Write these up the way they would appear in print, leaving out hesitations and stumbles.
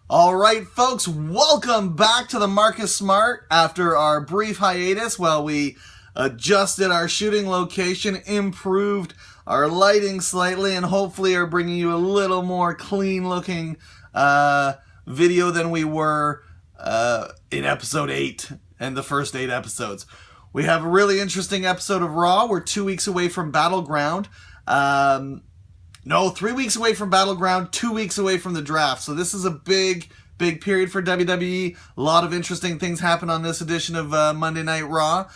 All right, folks, welcome back to the Markest Smart after our brief hiatus while we adjusted our shooting location, improved our lighting slightly, and hopefully are bringing you a little more clean-looking video than we were in episode 8 and the first 8 episodes. We have a really interesting episode of Raw. We're 2 weeks away from Battleground. 3 weeks away from Battleground, 2 weeks away from the draft. So this is a big period for WWE. A lot of interesting things happen on this edition of Monday Night Raw.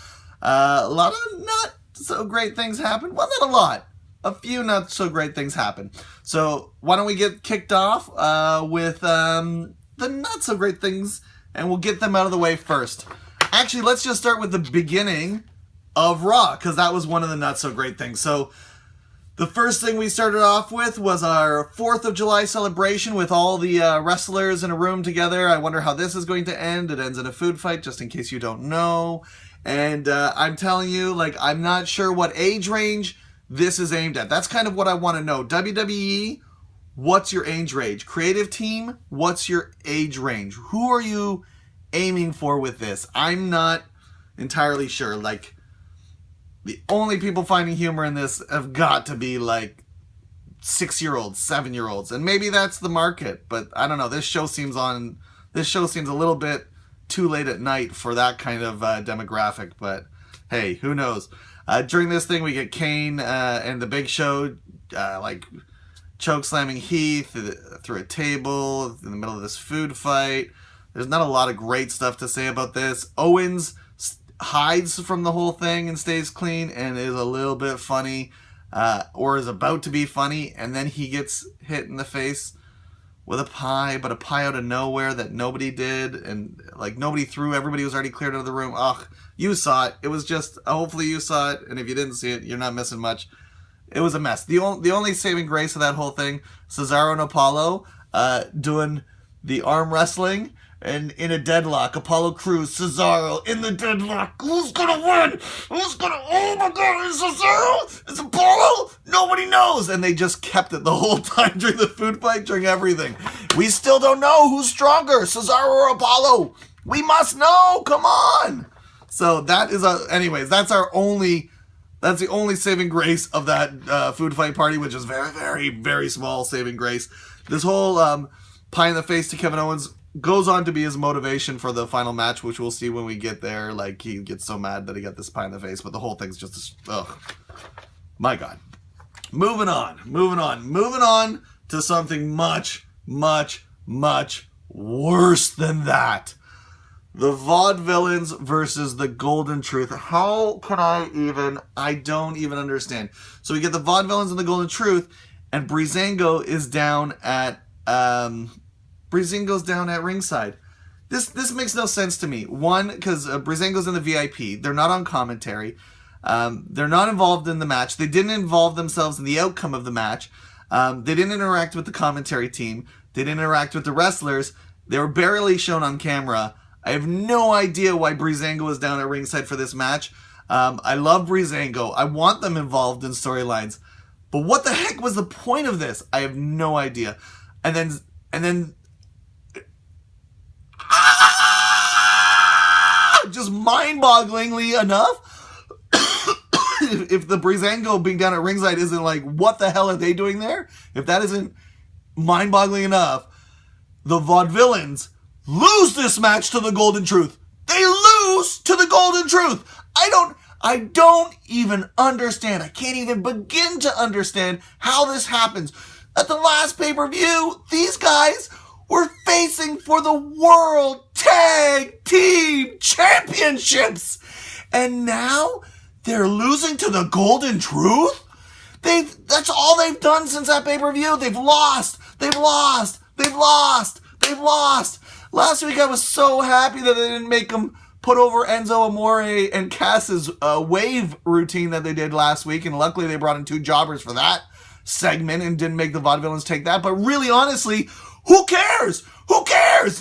A lot of not so great things happen. Well, not a lot. A few not so great things happen. So why don't we get kicked off with the not so great things, and we'll get them out of the way first. Actually, let's just start with the beginning of Raw, because that was one of the not so great things. So the first thing we started off with was our 4th of July celebration with all the wrestlers in a room together. I wonder how this is going to end. It ends in a food fight, just in case you don't know. And I'm telling you, I'm not sure what age range this is aimed at. That's kind of what I want to know. WWE, what's your age range? Creative team, what's your age range? Who are you aiming for with this? I'm not entirely sure. The only people finding humor in this have got to be 6-year-olds, 7-year-olds, and maybe that's the market. But I don't know. This show seems a little bit too late at night for that kind of demographic. But hey, who knows? During this thing, we get Kane and the Big Show choke slamming Heath through a table in the middle of this food fight. There's not a lot of great stuff to say about this. Owens hides from the whole thing and stays clean and is a little bit funny, or is about to be funny, and then he gets hit in the face with a pie, but a pie out of nowhere that nobody did, and nobody threw. Everybody was already cleared out of the room. Ugh, you saw it. It was just, hopefully you saw it, and if you didn't see it, you're not missing much. It was a mess. The only saving grace of that whole thing, Cesaro and Apollo doing the arm wrestling. And in a deadlock, Apollo Crews, Cesaro in the deadlock. Who's gonna win? Oh my God, is Cesaro? Is Apollo? Nobody knows. And they just kept it the whole time during the food fight, during everything. We still don't know who's stronger, Cesaro or Apollo. We must know. Come on. So that is anyways, that's the only saving grace of that food fight party, which is very, very, very small saving grace. This whole pie in the face to Kevin Owens goes on to be his motivation for the final match, which we'll see when we get there. He gets so mad that he got this pie in the face, but the whole thing's just, my God. Moving on to something much, much, much worse than that. The Vaudevillians versus the Golden Truth. How can I don't even understand. So we get the Vaudevillians and the Golden Truth, and Breezango is down at, Breezango's down at ringside. This makes no sense to me. One, because Breezango's in the VIP. They're not on commentary. They're not involved in the match. They didn't involve themselves in the outcome of the match. They didn't interact with the commentary team. They didn't interact with the wrestlers. They were barely shown on camera. I have no idea why Breezango is down at ringside for this match. I love Breezango. I want them involved in storylines. But what the heck was the point of this? I have no idea. And then just mind-bogglingly enough, if the Breezango being down at ringside isn't what the hell are they doing there? If that isn't mind-boggling enough, the Vaudevillians lose this match to the Golden Truth. They lose to the Golden Truth. I don't even understand. I can't even begin to understand how this happens. At the last pay-per-view, these guys were facing for the World Tag Team Championships. And now they're losing to the Golden Truth? That's all they've done since that pay-per-view. They've lost. Last week I was so happy that they didn't make them put over Enzo Amore and Cass's wave routine that they did last week. And luckily they brought in 2 jobbers for that segment and didn't make the Vaudevillains take that. But really, honestly, who cares?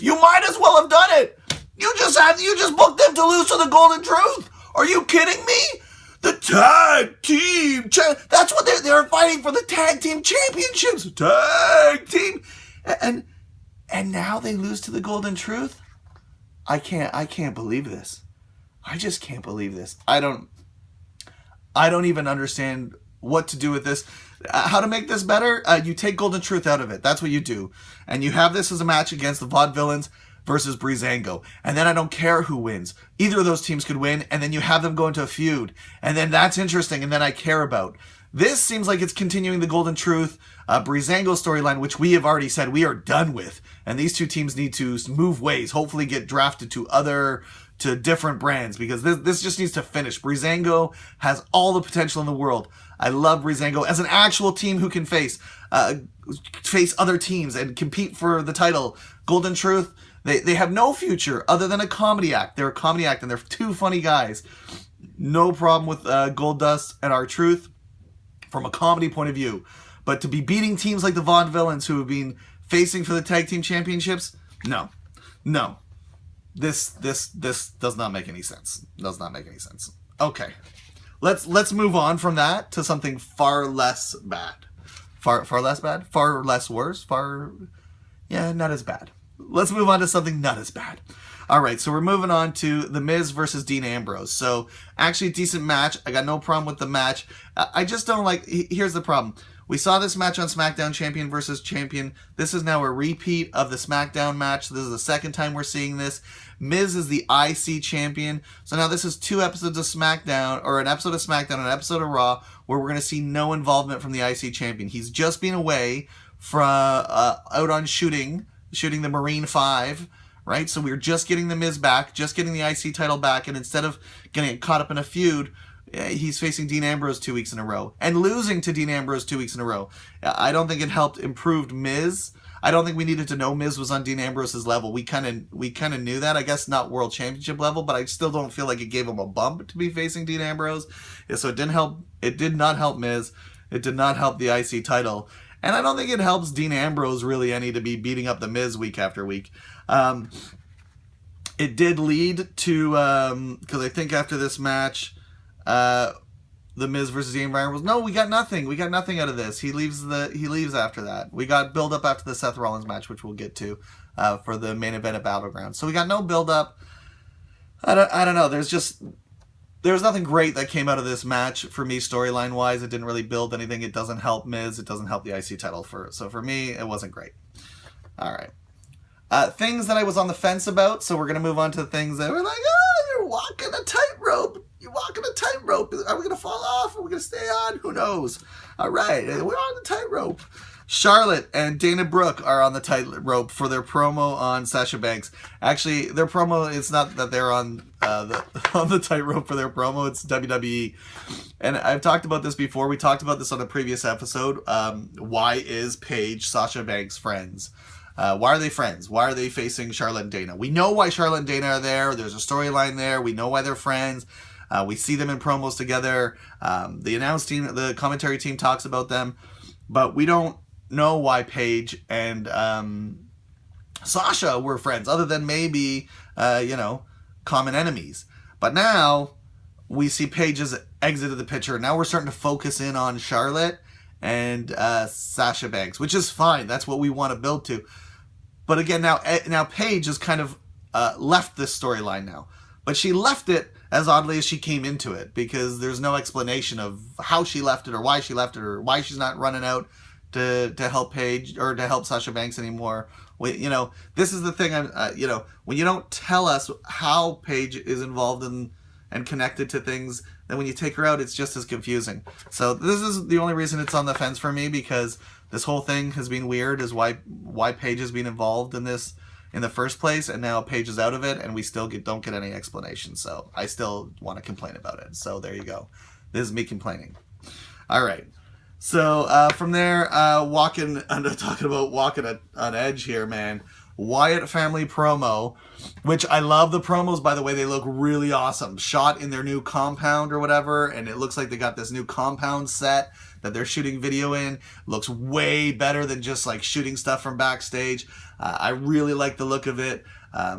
You might as well have done it. You just booked them to lose to the Golden Truth. Are you kidding me? The tag team, that's what they're fighting for, the tag team championships. Tag team. And And now they lose to the Golden Truth? I can't believe this. I just can't believe this. I don't even understand what to do with this. How to make this better? You take Golden Truth out of it. That's what you do. And you have this as a match against the Vaudevillians versus Breezango. And then I don't care who wins. Either of those teams could win, and then you have them go into a feud. And then that's interesting, and then I care about. This seems like it's continuing the Golden Truth, Breezango storyline, which we have already said we are done with. And these two teams need to move ways, hopefully get drafted to different brands, because this just needs to finish. Breezango has all the potential in the world. I love Breezango as an actual team who can face other teams and compete for the title. Golden Truth, they have no future other than a comedy act. They're a comedy act, and they're two funny guys. No problem with Goldust and R-Truth from a comedy point of view. But to be beating teams like the Vaudevillains, who have been facing for the tag team championships, no. This does not make any sense. Does not make any sense. Okay, let's move on from that to something far less bad. Far less bad. Far less worse. Not as bad. Let's move on to something not as bad. All right, so we're moving on to The Miz versus Dean Ambrose. So actually a decent match. I got no problem with the match. I just don't like. Here's the problem. We saw this match on SmackDown, champion versus champion. This is now a repeat of the SmackDown match. This is the second time we're seeing this. Miz is the IC champion. So now this is 2 episodes of SmackDown, or an episode of SmackDown and an episode of Raw, where we're going to see no involvement from the IC champion. He's just been away from out on shooting the Marine 5, right? So we're just getting the Miz back, just getting the IC title back, and instead of getting caught up in a feud, he's facing Dean Ambrose 2 weeks in a row and losing to Dean Ambrose 2 weeks in a row. I don't think it helped improved Miz. I don't think we needed to know Miz was on Dean Ambrose's level. We kind of knew that. I guess not World Championship level, but I still don't feel like it gave him a bump to be facing Dean Ambrose. So it didn't help. It did not help Miz. It did not help the IC title. And I don't think it helps Dean Ambrose really any to be beating up the Miz week after week. It did lead to, because I think after this match, the Miz versus Dean Ambrose. No, we got nothing. We got nothing out of this. He leaves after that. We got build up after the Seth Rollins match, which we'll get to for the main event at Battleground. So we got no build up. I don't know. There's nothing great that came out of this match for me storyline wise. It didn't really build anything. It doesn't help Miz. It doesn't help the IC title so for me, it wasn't great. All right. Things that I was on the fence about. So we're gonna move on to things that were like, you're walking a tightrope. You're walking a tightrope. Are we going to fall off? Are we going to stay on? Who knows? All right. We're on the tightrope. Charlotte and Dana Brooke are on the tightrope for their promo on Sasha Banks. Actually, their promo, it's not that they're on the tightrope for their promo. It's WWE. And I've talked about this before. We talked about this on a previous episode. Why is Paige Sasha Banks friends? Why are they friends? Why are they facing Charlotte and Dana? We know why Charlotte and Dana are there. There's a storyline there. We know why they're friends. We see them in promos together. The announce team, the commentary team talks about them. But we don't know why Paige and Sasha were friends, other than maybe, common enemies. But now we see Paige has exited the picture. Now we're starting to focus in on Charlotte and Sasha Banks, which is fine. That's what we want to build to. But again, now Paige has kind of left this storyline now. But she left it as oddly as she came into it, because there's no explanation of how she left it or why she left it or why she's not running out to help Paige or to help Sasha Banks anymore. This is the thing. When you don't tell us how Paige is involved in and connected to things, then when you take her out, it's just as confusing. So this is the only reason it's on the fence for me, because this whole thing has been weird, is why Paige has been involved in this in the first place, and now Paige is out of it, and we still don't get any explanation. So I still want to complain about it. So there you go. This is me complaining. All right. So from there, talking about walking on edge here, man. Wyatt Family promo, which I love the promos, by the way. They look really awesome. Shot in their new compound or whatever, and it looks like they got this new compound set that they're shooting video in. Looks way better than just like shooting stuff from backstage. I really like the look of it.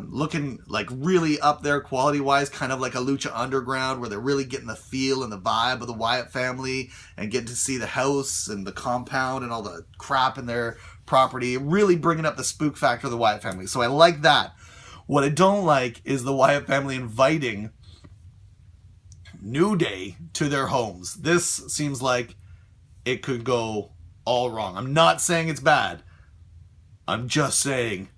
Looking like really up there quality-wise, kind of like a Lucha Underground, where they're really getting the feel and the vibe of the Wyatt family and getting to see the house and the compound and all the crap in their property, really bringing up the spook factor of the Wyatt family. So I like that. What I don't like is the Wyatt family inviting New Day to their homes. This seems like it could go all wrong. I'm not saying it's bad. I'm just saying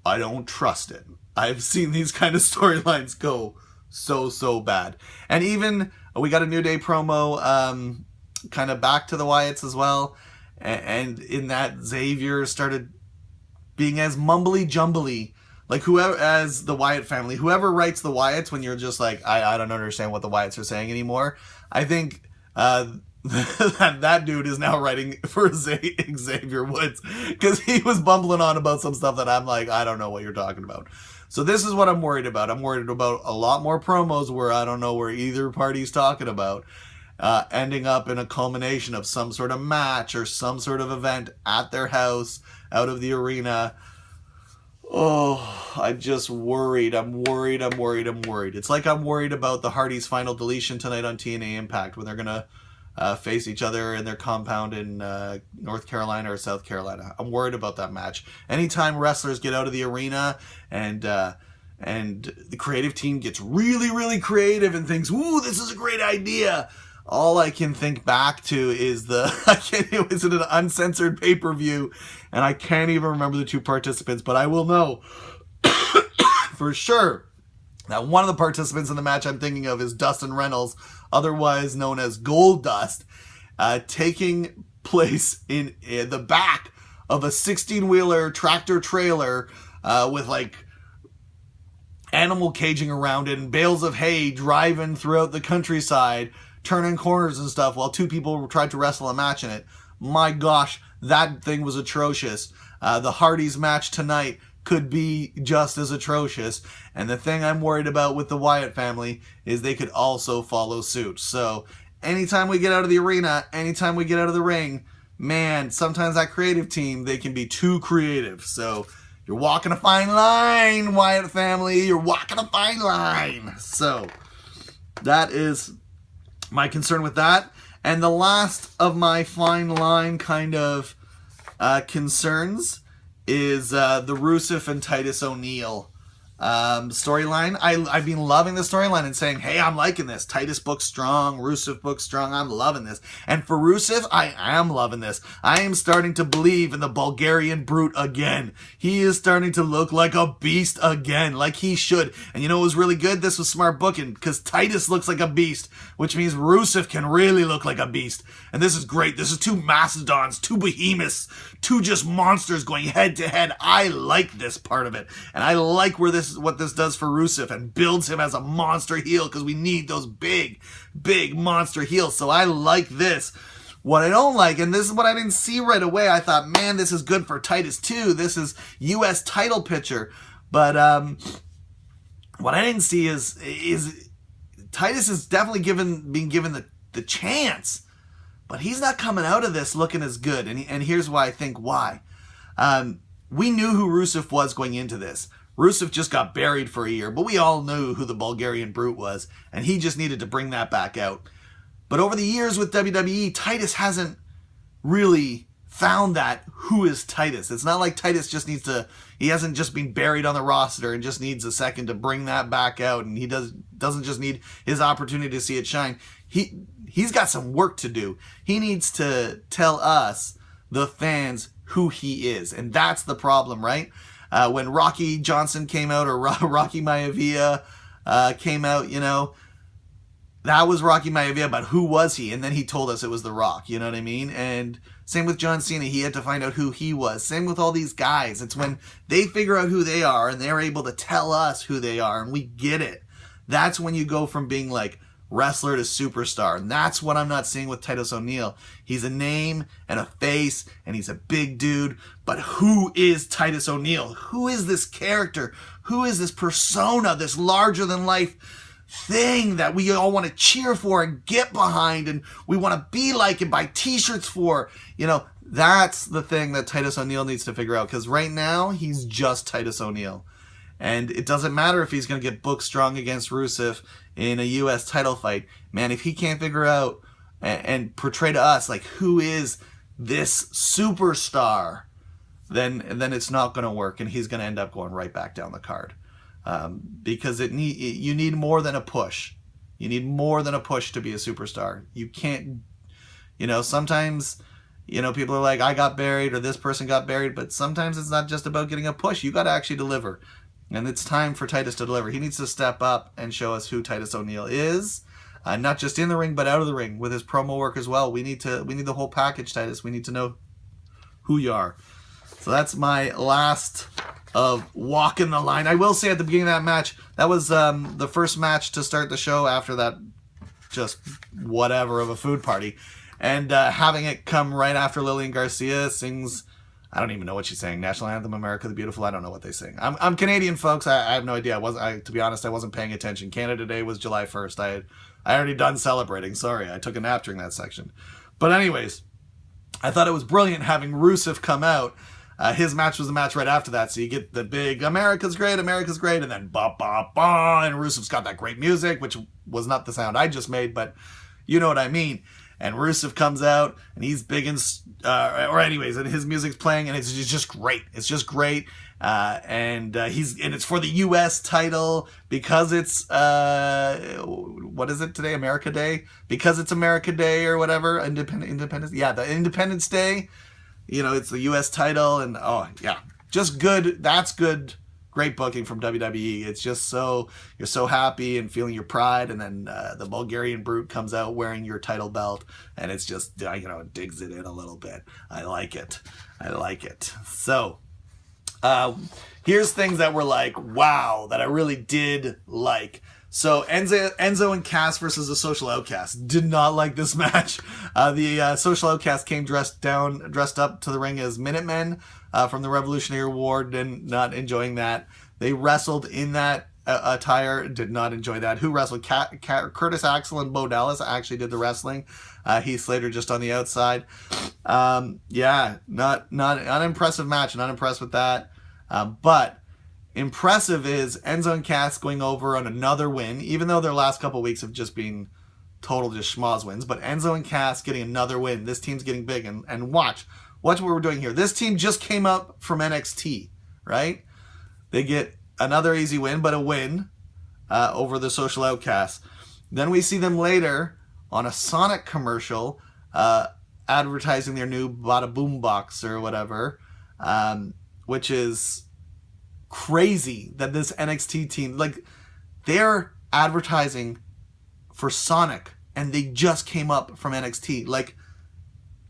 I don't trust it. I've seen these kind of storylines go so bad. And even we got a New Day promo kind of back to the Wyatts as well. And in that, Xavier started being as mumbly jumbly, like whoever, as the Wyatt family, whoever writes the Wyatts, when you're just like, I don't understand what the Wyatts are saying anymore. I think that dude is now writing for Xavier Woods, because he was bumbling on about some stuff that I'm like, I don't know what you're talking about. So this is what I'm worried about. I'm worried about a lot more promos where I don't know where either party's talking about, ending up in a culmination of some sort of match or some sort of event at their house, out of the arena. Oh, I'm just worried. I'm worried. It's like I'm worried about the Hardys' final deletion tonight on TNA Impact, when they're going to face each other in their compound in North Carolina or South Carolina. I'm worried about that match. Anytime wrestlers get out of the arena and the creative team gets really creative and thinks, ooh, this is a great idea, all I can think back to is it was an uncensored pay-per-view, and I can't even remember the two participants, but I will know for sure that one of the participants in the match I'm thinking of is Dustin Reynolds, otherwise known as Goldust, taking place in the back of a 16-wheeler tractor trailer with like animal caging around it and bales of hay, driving throughout the countryside, turning corners and stuff while two people tried to wrestle a match in it. My gosh, that thing was atrocious. The Hardys match tonight could be just as atrocious. And the thing I'm worried about with the Wyatt family is they could also follow suit. So anytime we get out of the arena, anytime we get out of the ring, man, sometimes that creative team, they can be too creative. So you're walking a fine line, Wyatt family. You're walking a fine line. So that is my concern with that. And the last of my fine line kind of concerns is the Rousseff and Titus O'Neil storyline. I've been loving the storyline and saying, hey, I'm liking this. Titus booked strong, Rousseff booked strong. I'm loving this. And for Rousseff, I am loving this. I am starting to believe in the Bulgarian Brute again. He is starting to look like a beast again, like he should. And you know what was really good? This was smart booking, because Titus looks like a beast, which means Rousseff can really look like a beast. And this is great. This is two mastodons, two behemoths, two just monsters going head to head. I like this part of it. And I like what this does for Rousseff and builds him as a monster heel, because we need those big monster heels. So I like this. What I don't like, and this is what I didn't see right away, I thought, man, this is good for Titus too. This is U.S. title picture. But what I didn't see is Titus is definitely being given the chance. But he's not coming out of this looking as good. And here's why I think why. We knew who Rousseff was going into this. Rousseff just got buried for a year, but we all knew who the Bulgarian Brute was, and he just needed to bring that back out. But over the years with WWE, Titus hasn't really found that who is Titus. It's not like Titus he hasn't just been buried on the roster and just needs a second to bring that back out, and he doesn't just need his opportunity to see it shine. He's got some work to do. He needs to tell us, the fans, who he is, and that's the problem, right? When Rocky Johnson came out, or Rocky Maivia came out, you know, that was Rocky Maivia, but who was he? And then he told us it was The Rock, you know what I mean? And same with John Cena, he had to find out who he was. Same with all these guys. It's when they figure out who they are and they're able to tell us who they are and we get it. That's when you go from being like wrestler to superstar. And that's what I'm not seeing with Titus O'Neil. He's a name and a face, and he's a big dude. But who is Titus O'Neil? Who is this character? Who is this persona, this larger-than-life thing that we all want to cheer for and get behind, and we want to be like and buy t-shirts for? You know, that's the thing that Titus O'Neil needs to figure out, because right now, he's just Titus O'Neil. And it doesn't matter if he's going to get booked strong against Rousseff in a U.S. title fight. Man, if he can't figure out and portray to us, like, who is this superstar, then it's not going to work, and he's going to end up going right back down the card. Because you need more than a push. You need more than a push to be a superstar. You can't, sometimes, people are like, I got buried or this person got buried, but sometimes it's not just about getting a push. You got to actually deliver. And it's time for Titus to deliver. He needs to step up and show us who Titus O'Neil is. Not just in the ring, but out of the ring with his promo work as well. We need the whole package, Titus. We need to know who you are. So that's my last of walking the line. I will say at the beginning of that match, that was the first match to start the show after that just whatever of a food party. And having it come right after Lillian Garcia sings, I don't even know what she's saying, National Anthem, America the Beautiful. I don't know what they sing. I'm Canadian, folks. I have no idea. To be honest, I wasn't paying attention. Canada Day was July 1st. I already done celebrating. Sorry, I took a nap during that section. But anyways, I thought it was brilliant having Rousseff come out. His match was the match right after that, so you get the big America's great, and then ba ba ba, and Rousseff's got that great music, which was not the sound I just made, but you know what I mean. And Rousseff comes out, and he's big and and his music's playing, and it's just great. It's just great, and it's for the U.S. title because it's what is it today? America Day, because it's America Day or whatever. Independence. Yeah, the Independence Day. It's the U.S. title, and just good. That's good. Great booking from WWE. It's just you're so happy and feeling your pride, and then the Bulgarian Brute comes out wearing your title belt, and it's just, it digs it in a little bit. I like it. So, here's things that were like, wow, that I really did like. So Enzo and Cass versus the Social Outcast. Did not like this match. The Social Outcast came dressed up to the ring as Minutemen from the Revolutionary War. Did not enjoying that. They wrestled in that attire. Did not enjoy that. Who wrestled? Curtis Axel and Bo Dallas actually did the wrestling. Heath Slater just on the outside. Not an impressive match. Not impressed with that. But impressive is Enzo and Cass going over on another win, even though their last couple weeks have just been total just schmoz wins. But Enzo and Cass getting another win. This team's getting big. And watch what we're doing here. This team just came up from NXT, right? They get another easy win, but a win over the Social Outcasts. Then we see them later on a Sonic commercial advertising their new Bada Boom Box or whatever, which is crazy that this NXT team, they're advertising for Sonic and they just came up from NXT like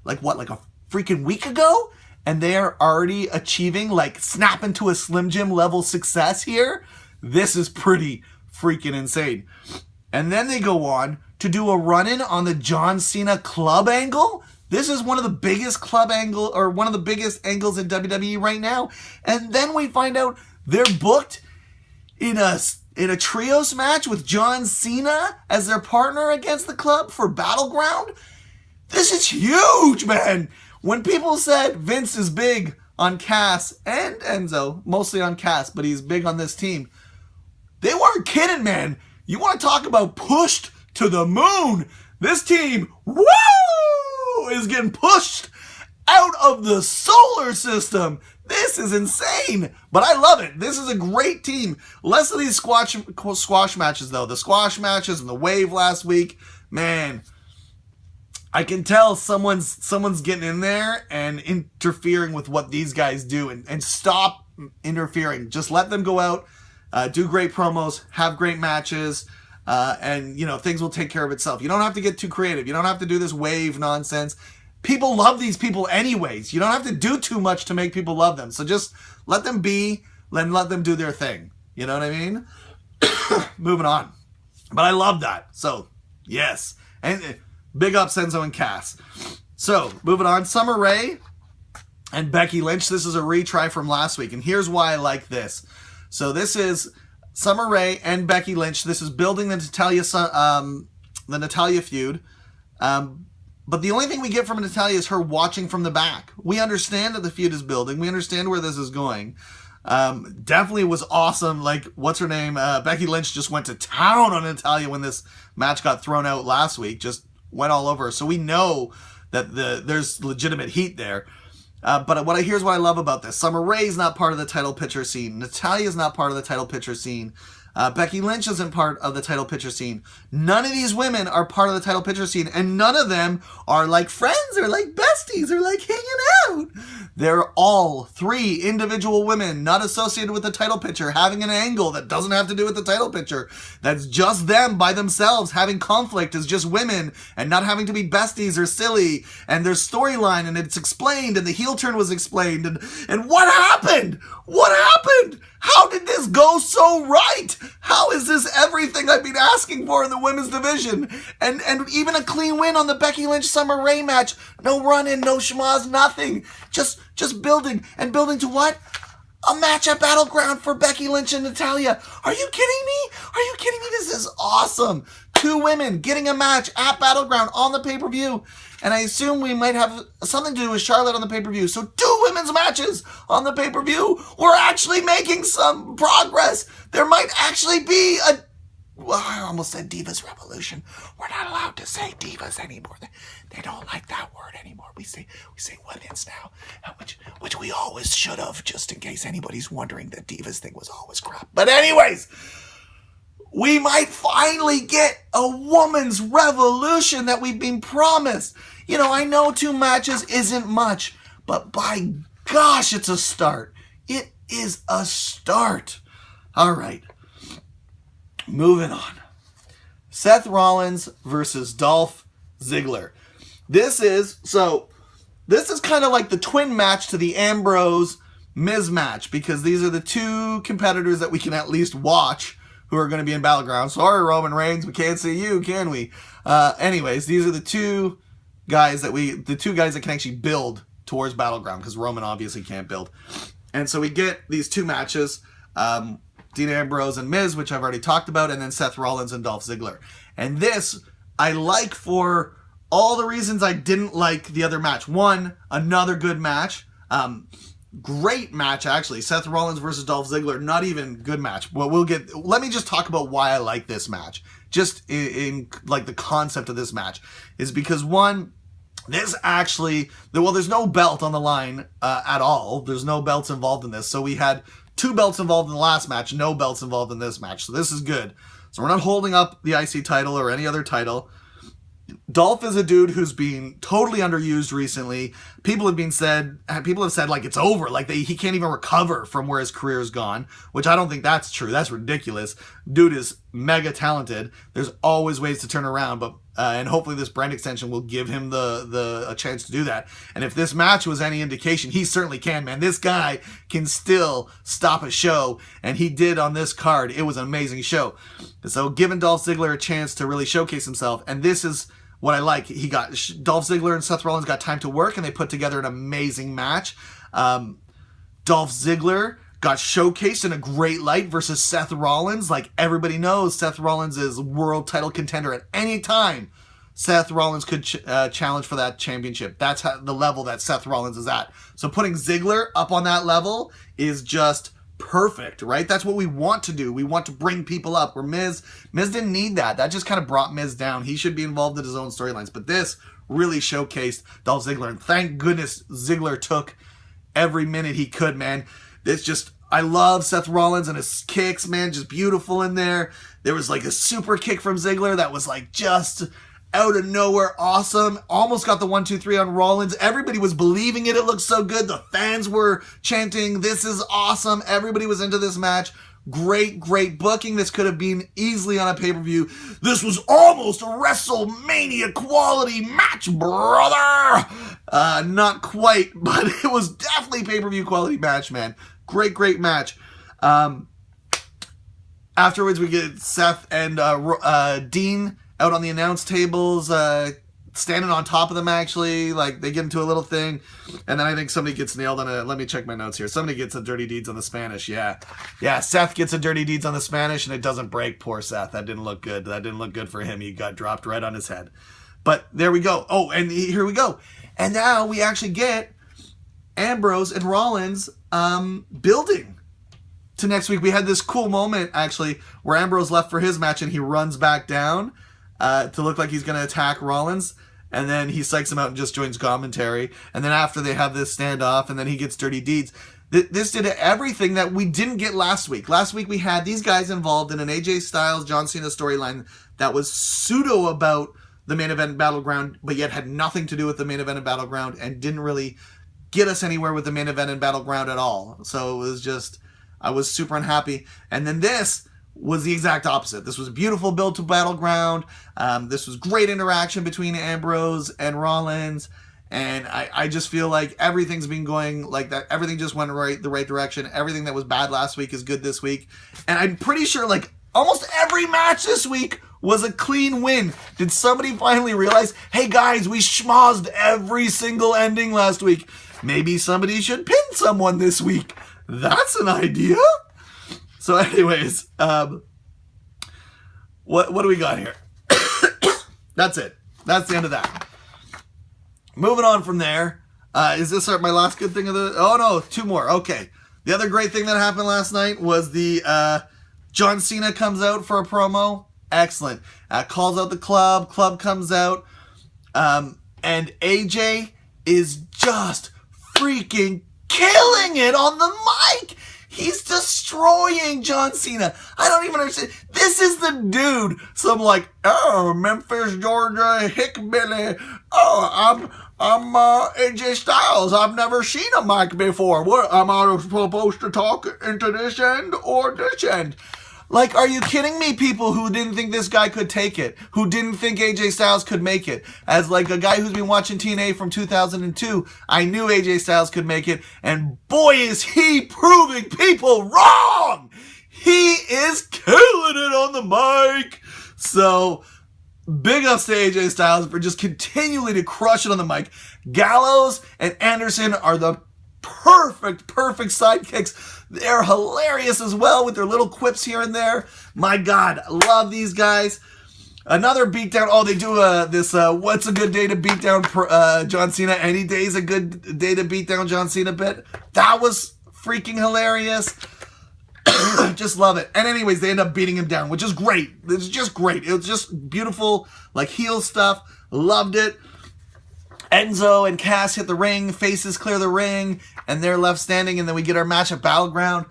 a freaking week ago, and they are already achieving snap into a Slim Jim level success here. This is pretty freaking insane. And then they go on to do a run-in on the John Cena club angle. This is one of the biggest club angle, or one of the biggest angles in WWE right now. And then we find out they're booked in a trios match with John Cena as their partner against the club for Battleground. This is huge, man. When people said Vince is big on Cass and Enzo, mostly on Cass, but he's big on this team, they weren't kidding, man. You want to talk about pushed to the moon? This team, woo, is getting pushed out of the solar system. This is insane, but I love it. This is a great team. Less of these squash matches, though. The squash matches and the wave last week, man, I can tell someone's getting in there and interfering with what these guys do, and stop interfering. Just let them go out, do great promos, have great matches, and things will take care of itself. You don't have to get too creative. You don't have to do this wave nonsense. People love these people anyways. You don't have to do too much to make people love them. So just let them be, and let them do their thing. You know what I mean? Moving on. But I love that. So, yes. And big ups Enzo and Cass. So, moving on. Summer Rae and Becky Lynch. This is a retry from last week. And here's why I like this. So, this is Summer Rae and Becky Lynch. This is building the Natalya feud. But the only thing we get from Natalya is her watching from the back. We understand that the feud is building. We understand where this is going. Definitely was awesome. What's her name? Becky Lynch just went to town on Natalya when this match got thrown out last week. Just went all over her. So we know that there's legitimate heat there. But here's what I love about this. Summer Rae's not part of the title picture scene. Natalia's not part of the title picture scene. Becky Lynch isn't part of the title picture scene. None of these women are part of the title picture scene, and none of them are like friends or like besties or like hanging out. They're all 3 individual women not associated with the title picture, having an angle that doesn't have to do with the title picture. That's just them by themselves having conflict as just women and not having to be besties or silly. And there's storyline and it's explained and the heel turn was explained. And what happened? What happened? How did this go so right? How is this everything I've been asking for in the women's division? And even a clean win on the Becky Lynch Summer Rae match. No run-in, no schmaz, nothing. Just building. And building to what? A match at Battleground for Becky Lynch and Natalya. Are you kidding me? Are you kidding me? This is awesome. 2 women getting a match at Battleground on the pay-per-view. And I assume we might have something to do with Charlotte on the pay-per-view. So 2 women's matches on the pay-per-view. We're actually making some progress. There might actually be I almost said Divas Revolution. We're not allowed to say Divas anymore. They don't like that word anymore. We say women's now, which we always should have, just in case anybody's wondering that Divas thing was always crap. But anyways, we might finally get a woman's revolution that we've been promised. You know, I know 2 matches isn't much, but by gosh, it's a start. It is a start. All right. Moving on. Seth Rollins versus Dolph Ziggler. This is kind of like the twin match to the Ambrose Miz match, because these are the 2 competitors that we can at least watch who are going to be in Battleground. Sorry, Roman Reigns, we can't see you, can we? Anyways, these are the 2 guys that can actually build towards Battleground, because Roman obviously can't build. And so we get these 2 matches. Dean Ambrose and Miz, which I've already talked about, and then Seth Rollins and Dolph Ziggler. And this, I like for all the reasons I didn't like the other match. 1, another good match. Great match, actually. Seth Rollins versus Dolph Ziggler, not even good match. Well, let me just talk about why I like this match. Just in like the concept of this match is because 1, this actually, there's no belt on the line at all. There's no belts involved in this. So we had 2 belts involved in the last match, no belts involved in this match. So this is good. So we're not holding up the IC title or any other title. Dolph is a dude who's been totally underused recently. People have said like it's over, like he can't even recover from where his career's gone, which I don't think that's true. That's ridiculous. Dude is mega talented. There's always ways to turn around, but and hopefully this brand extension will give him a chance to do that. And if this match was any indication, he certainly can, man. This guy can still stop a show, and he did on this card. It was an amazing show. So giving Dolph Ziggler a chance to really showcase himself, and this is what I like. Dolph Ziggler and Seth Rollins got time to work, and they put together an amazing match. Dolph Ziggler got showcased in a great light versus Seth Rollins. Like everybody knows, Seth Rollins is world title contender at any time. Seth Rollins could challenge for that championship. That's the level that Seth Rollins is at. So putting Ziggler up on that level is just perfect, right? That's what we want to do. We want to bring people up. Where Miz didn't need that. That just kind of brought Miz down. He should be involved in his own storylines. But this really showcased Dolph Ziggler. And thank goodness Ziggler took every minute he could, man. I love Seth Rollins and his kicks, man. Just beautiful in there. There was like a super kick from Ziggler that was like just out of nowhere awesome. Almost got the 1-2-3 on Rollins. Everybody was believing it. It looked so good. The fans were chanting, "This is awesome." Everybody was into this match. Great booking. This could have been easily on a pay-per-view. This was almost a WrestleMania quality match, brother. Not quite, but it was definitely pay-per-view quality match, man. Great match. Afterwards, we get Seth and Dean out on the announce tables, standing on top of them, actually. Like, they get into a little thing. And then I think somebody gets nailed on let me check my notes here. Somebody gets a dirty deeds on the Spanish, yeah. Yeah, Seth gets a dirty deeds on the Spanish, and it doesn't break poor Seth. That didn't look good. That didn't look good for him. He got dropped right on his head. But there we go. Oh, and here we go. And now we actually get Ambrose and Rollins building to next week. We had this cool moment, actually, where Ambrose left for his match, and he runs back down to look like he's going to attack Rollins. and then he psychs him out and just joins commentary. And then after they have this standoff, and then he gets dirty deeds. This did everything that we didn't get last week. Last week we had these guys involved in an AJ Styles, John Cena storyline that was pseudo about the main event Battleground, but yet had nothing to do with the main event and Battleground, and didn't really get us anywhere with the main event and Battleground at all. So it was just, I was super unhappy. And then this was the exact opposite. This was a beautiful build to Battleground. This was great interaction between Ambrose and Rollins. And I just feel like everything's been going like that. Everything just went the right direction. Everything that was bad last week is good this week. And I'm pretty sure like almost every match this week was a clean win. Did somebody finally realize, hey guys, we schmozzed every single ending last week. Maybe somebody should pin someone this week. That's an idea. So anyways, what do we got here? That's it. That's the end of that. Moving on from there, is this my last good thing of the... Oh, no, two more. Okay. The other great thing that happened last night was the John Cena comes out for a promo. Excellent. Calls out the club. Club comes out. And AJ is just freaking killing it on the mic. He's destroying John Cena. I don't even understand. This is the dude. Some like, oh, Memphis, Georgia, Hickbilly. Oh, I'm AJ Styles. I've never seen a mic before. What, am I supposed to talk into this end or this end? Like, are you kidding me? People who didn't think this guy could take it, who didn't think AJ Styles could make it. As like a guy who's been watching TNA from 2002, I knew AJ Styles could make it, and boy is he proving people wrong! He is killing it on the mic! So, big ups to AJ Styles for just continually to crush it on the mic. Gallows and Anderson are the perfect sidekicks. They're hilarious as well with their little quips here and there. My God, love these guys. Another beatdown. Oh, they do this what's a good day to beat down John Cena? Any day's a good day to beat down John Cena bit. That was freaking hilarious. Just love it. And anyways, they end up beating him down, which is great. It's just great. It was just beautiful, like heel stuff. Loved it. Enzo and Cass hit the ring, faces clear the ring, and they're left standing, and then we get our match at Battleground.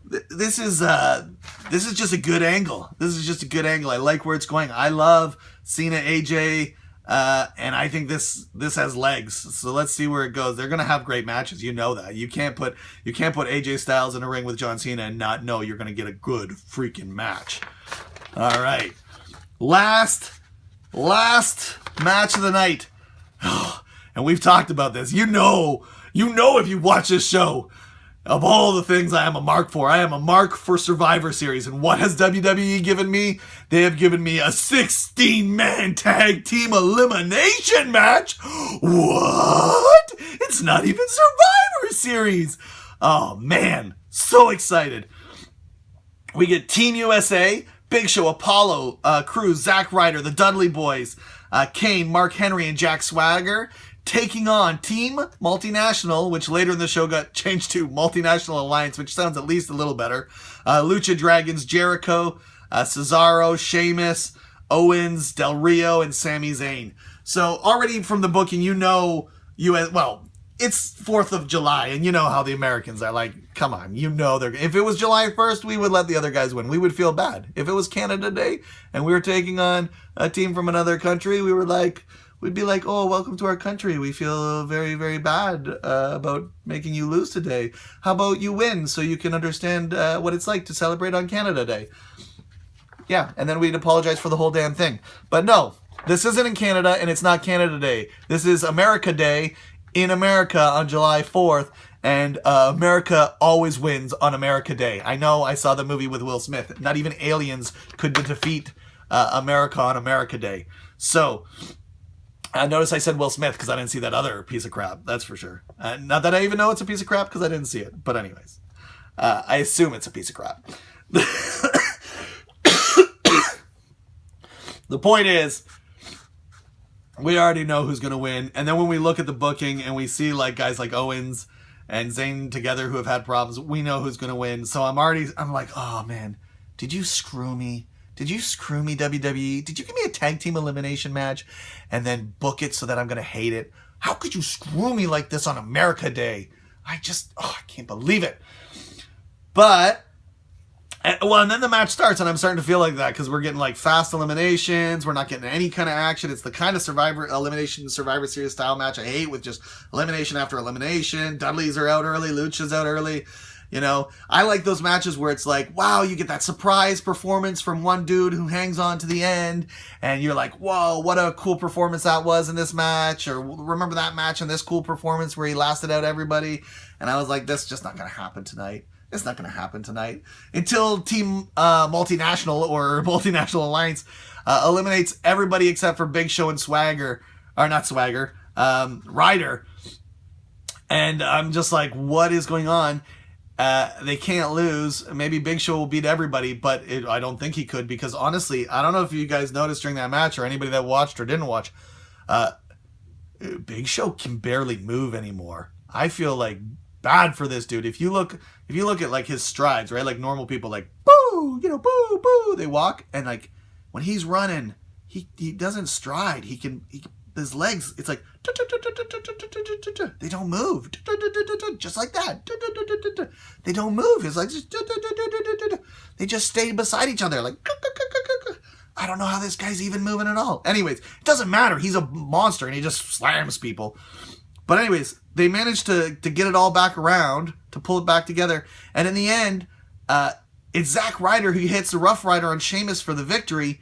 This is just a good angle. This is just a good angle. I like where it's going. I love Cena, AJ, and I think this has legs. So let's see where it goes. They're gonna have great matches. You know that. You can't put AJ Styles in a ring with John Cena and not know you're gonna get a good freaking match. All right, last match of the night. And we've talked about this. You know if you watch this show, of all the things I am a mark for, I am a mark for Survivor Series. And what has WWE given me? They have given me a 16-man tag team elimination match. What? It's not even Survivor Series. Oh, man. So excited. We get Team USA, Big Show, Apollo, Crews, Zack Ryder, the Dudley Boys, Kane, Mark Henry, and Jack Swagger, taking on Team Multinational, which later in the show got changed to Multinational Alliance, which sounds at least a little better. Lucha Dragons, Jericho, Cesaro, Sheamus, Owens, Del Rio, and Sami Zayn. So already from the booking, it's 4th of July, and you know how the Americans are like, come on, if it was July 1st, we would let the other guys win. We would feel bad. If it was Canada Day and we were taking on a team from another country, we'd be like, oh, welcome to our country. We feel very, very bad about making you lose today. How about you win so you can understand what it's like to celebrate on Canada Day? Yeah, and then we'd apologize for the whole damn thing. But no, this isn't in Canada, and it's not Canada Day. This is America Day in America on July 4th, and America always wins on America Day. I know, I saw the movie with Will Smith. Not even aliens could defeat America on America Day. So, notice I said Will Smith because I didn't see that other piece of crap. That's for sure. Not that I even know it's a piece of crap because I didn't see it. But anyways, I assume it's a piece of crap. The point is, we already know who's going to win. And then when we look at the booking and we see like guys like Owens and Zayn together who have had problems, we know who's going to win. So I'm like, oh man, did you screw me? Did you screw me, WWE? Did you give me a tag team elimination match and then book it so that I'm going to hate it? How could you screw me like this on America Day? I can't believe it. But, and then the match starts, and I'm starting to feel like that because we're getting like fast eliminations. We're not getting any kind of action. It's the kind of elimination Survivor Series style match I hate, with just elimination after elimination. Dudleys are out early. Lucha's out early. You know, I like those matches where it's like, wow, you get that surprise performance from one dude who hangs on to the end, and you're like, whoa, what a cool performance that was in this match, or remember that match and this cool performance where he lasted out everybody. And I was like, this is just not going to happen tonight. It's not going to happen tonight until Team Multinational or Multinational Alliance eliminates everybody except for Big Show and Swagger, or not Swagger, Ryder. And I'm just like, what is going on? They can't lose. Maybe Big Show will beat everybody, but I don't think he could, because honestly, I don't know if you guys noticed during that match, or anybody that watched or didn't watch, Big Show can barely move anymore. I feel like bad for this dude. If you look at like his strides, right? Like normal people, like boo, boo, boo, they walk, and like when he's running, he doesn't stride. His legs, it's like they don't move, just like that. They don't move. His legs, they just stay beside each other. Like, I don't know how this guy's even moving at all. Anyways, it doesn't matter. He's a monster, and he just slams people. But anyways, they managed to get it all back around, to pull it back together, and in the end, it's Zack Ryder who hits the Rough Rider on Sheamus for the victory,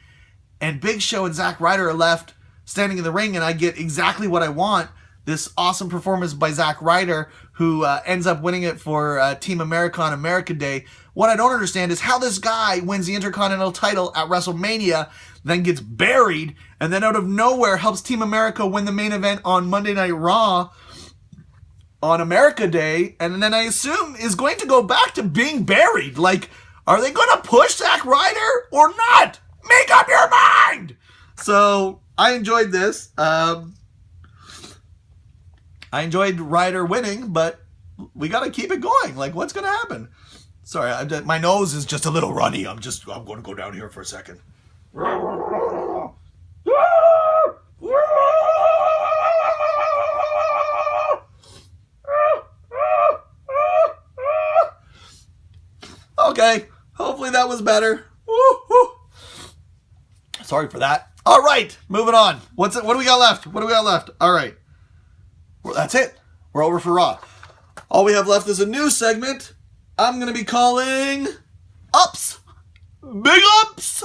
and Big Show and Zack Ryder are left standing in the ring, and I get exactly what I want. This awesome performance by Zack Ryder, who ends up winning it for Team America on America Day. What I don't understand is how this guy wins the Intercontinental title at WrestleMania, then gets buried, and then out of nowhere helps Team America win the main event on Monday Night Raw on America Day, and then I assume is going to go back to being buried. Like, are they going to push Zack Ryder or not? Make up your mind! So I enjoyed this. I enjoyed Ryder winning, but we got to keep it going. Like, what's going to happen? Sorry, my nose is just a little runny. I'm going to go down here for a second. Okay, hopefully that was better. Woo-hoo. Sorry for that. All right, moving on. What do we got left? All right. Well, that's it. We're over for Raw. All we have left is a new segment I'm going to be calling Ups. Big Ups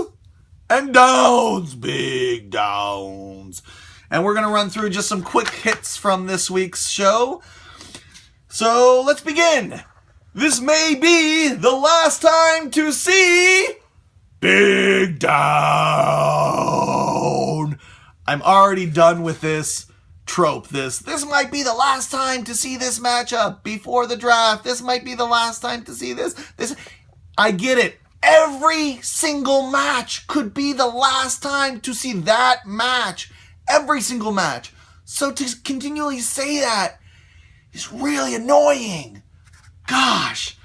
and Downs. Big Downs. And we're going to run through just some quick hits from this week's show. So let's begin. This may be the last time to see Big Down. I'm already done with this trope. This might be the last time to see this matchup before the draft. This might be the last time to see this. I get it. Every single match could be the last time to see that match. Every single match. So to continually say that is really annoying. Gosh.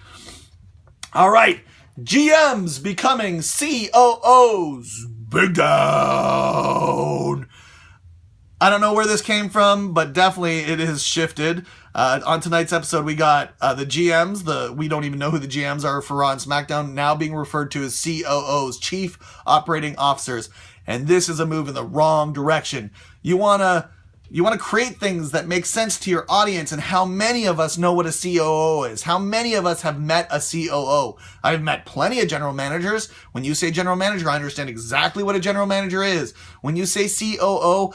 All right. GMs becoming COOs. Big Down. I don't know where this came from, but definitely it has shifted. On tonight's episode, we got the GMs. We don't even know who the GMs are for Raw and SmackDown, now being referred to as COOs, Chief Operating Officers. And this is a move in the wrong direction. You want to create things that make sense to your audience, and how many of us know what a COO is? How many of us have met a COO? I've met plenty of general managers. When you say general manager, I understand exactly what a general manager is. When you say COO,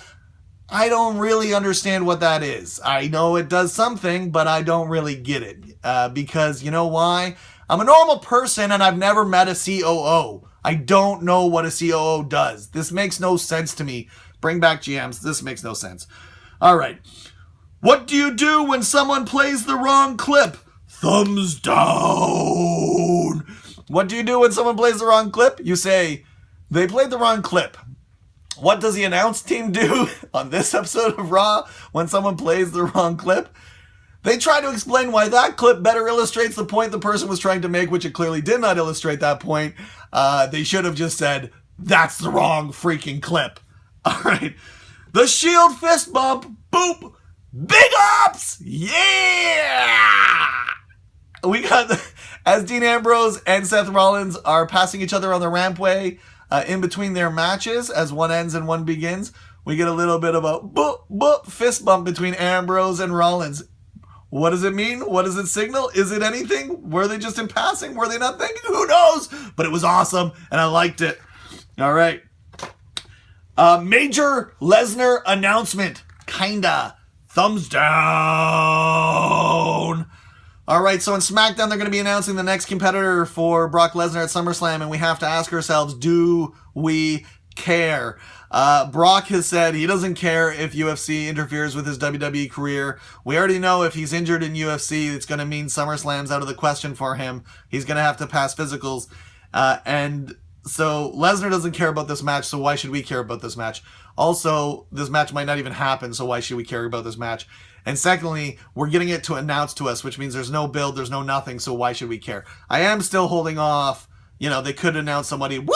I don't really understand what that is. I know it does something, but I don't really get it. Because you know why? I'm a normal person and I've never met a COO. I don't know what a COO does. This makes no sense to me. Bring back GMs. This makes no sense. All right. What do you do when someone plays the wrong clip? Thumbs down. What do you do when someone plays the wrong clip? You say, they played the wrong clip. What does the announce team do on this episode of Raw when someone plays the wrong clip? They try to explain why that clip better illustrates the point the person was trying to make, which it clearly did not illustrate that point. They should have just said, That's the wrong freaking clip. All right. The Shield fist bump. Boop. Big ups. Yeah. We got, as Dean Ambrose and Seth Rollins are passing each other on the rampway in between their matches as one ends and one begins, we get a little bit of a boop, boop fist bump between Ambrose and Rollins. What does it mean? What does it signal? Is it anything? Were they just in passing? Were they not thinking? Who knows? But it was awesome, and I liked it. All right. Major Lesnar announcement. Kinda. Thumbs down. All right, so on SmackDown, they're going to be announcing the next competitor for Brock Lesnar at SummerSlam, and we have to ask ourselves, do we care? Brock has said he doesn't care if UFC interferes with his WWE career. We already know if he's injured in UFC, it's going to mean SummerSlam's out of the question for him. He's going to have to pass physicals. And so Lesnar doesn't care about this match, so why should we care about this match? Also, this match might not even happen, so why should we care about this match? And secondly, we're getting it to announced to us, which means there's no build, there's no nothing, so why should we care? I am still holding off. You know, they could announce somebody, wow,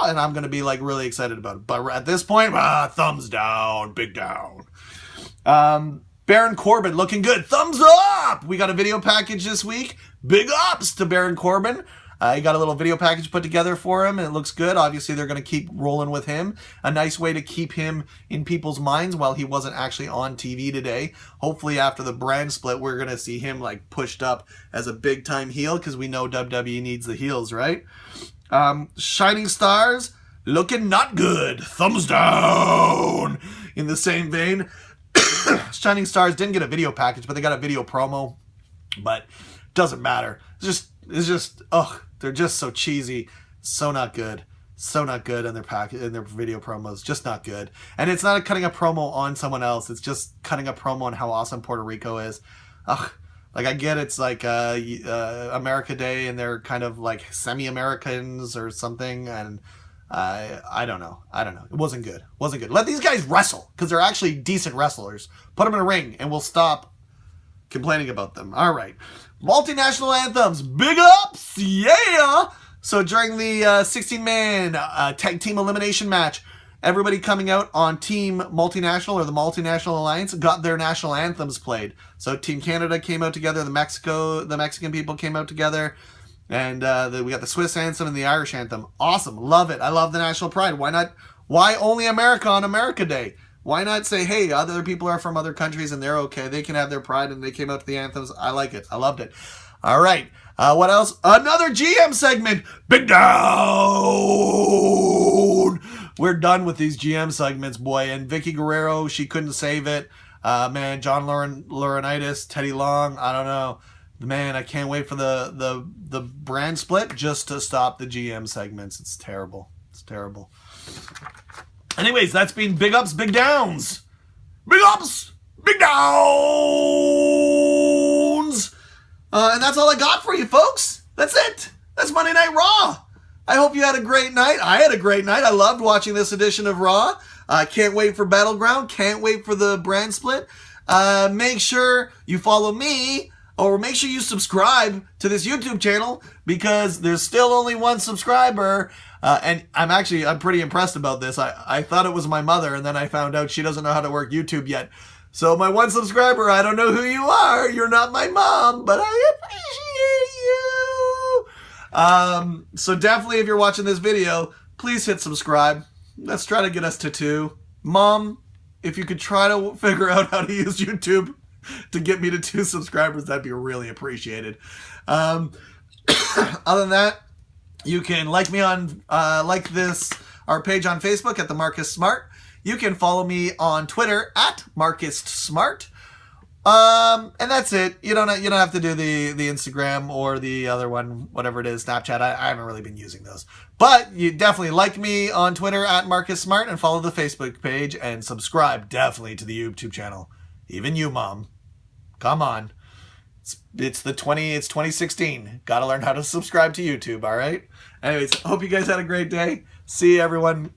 and I'm going to be, like, really excited about it. But at this point, thumbs down, big down. Baron Corbin looking good. Thumbs up! We got a video package this week. Big ups to Baron Corbin. He got a little video package put together for him, and it looks good. Obviously, they're going to keep rolling with him. A nice way to keep him in people's minds while he wasn't actually on TV today. Hopefully, after the brand split, we're going to see him like pushed up as a big-time heel because we know WWE needs the heels, right? Shining Stars looking not good. Thumbs down. In the same vein, Shining Stars didn't get a video package, but they got a video promo. But doesn't matter. It's just, they're just so cheesy, so not good in their video promos, just not good. And it's not cutting a promo on someone else; it's just cutting a promo on how awesome Puerto Rico is. Like I get it's like America Day, and they're kind of like semi-Americans or something, and I don't know. It wasn't good. Let these guys wrestle because they're actually decent wrestlers. Put them in a ring, and we'll stop complaining about them. All right. Multinational anthems, big ups, yeah! So during the 16-man tag team elimination match, everybody coming out on Team Multinational or the Multinational Alliance got their national anthems played. So Team Canada came out together, the Mexican people came out together, and we got the Swiss anthem and the Irish anthem. Awesome, love it. I love the national pride. Why only America on America Day? Why not say, hey, other people are from other countries and they're okay. They can have their pride and they came out to the anthems. I like it. I loved it. All right. What else? Another GM segment. Big down. We're done with these GM segments, boy. And Vicky Guerrero, she couldn't save it. Man, John Laurinaitis, Teddy Long, I don't know. Man, I can't wait for the brand split just to stop the GM segments. It's terrible. It's terrible. Anyways, that's been Big Ups, Big Downs. Big Ups, Big Downs. And that's all I got for you, folks. That's it. That's Monday Night Raw. I hope you had a great night. I had a great night. I loved watching this edition of Raw. Can't wait for Battleground. Can't wait for the brand split. Make sure you follow me, or make sure you subscribe to this YouTube channel because there's still only one subscriber. And I'm pretty impressed about this. I thought it was my mother, and then I found out she doesn't know how to work YouTube yet. So my one subscriber, I don't know who you are. You're not my mom, but I appreciate you. So definitely, if you're watching this video, please hit subscribe. Let's try to get us to 2. Mom, if you could try to figure out how to use YouTube to get me to 2 subscribers, that'd be really appreciated. Other than that, you can like me on, our page on Facebook at the Markest Smart. You can follow me on Twitter at Markest Smart. And that's it. You don't have to do the Instagram or the other one, whatever it is, Snapchat. I haven't really been using those. But you definitely like me on Twitter at Markest Smart and follow the Facebook page and subscribe definitely to the YouTube channel. Even you, Mom. Come on. It's 2016. Gotta learn how to subscribe to YouTube, all right? Anyways, hope you guys had a great day. See you, everyone.